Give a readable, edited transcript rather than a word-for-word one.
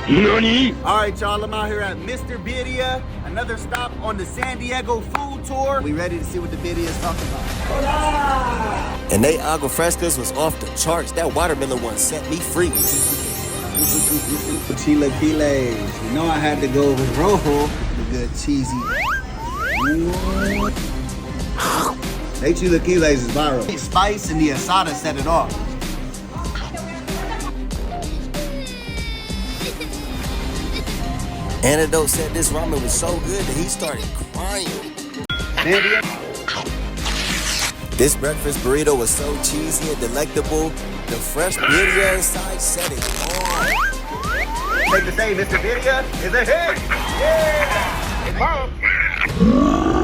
NANI?! Alright, y'all, I'm out here at Mr. Vidya, another stop on the San Diego food tour. We ready to see what the Vidya is talking about. Hola! And they agua frescas was off the charts. That watermelon one set me free. Chilaquiles. You know I had to go with rojo, the good cheesy. They chilaquiles is viral. The spice and the asada set it off. Antidote said this ramen was so good that he started crying. This breakfast burrito was so cheesy and delectable. The fresh Vidya inside set it on. Take the same, Mr. Vidya is a hit! Yeah! It's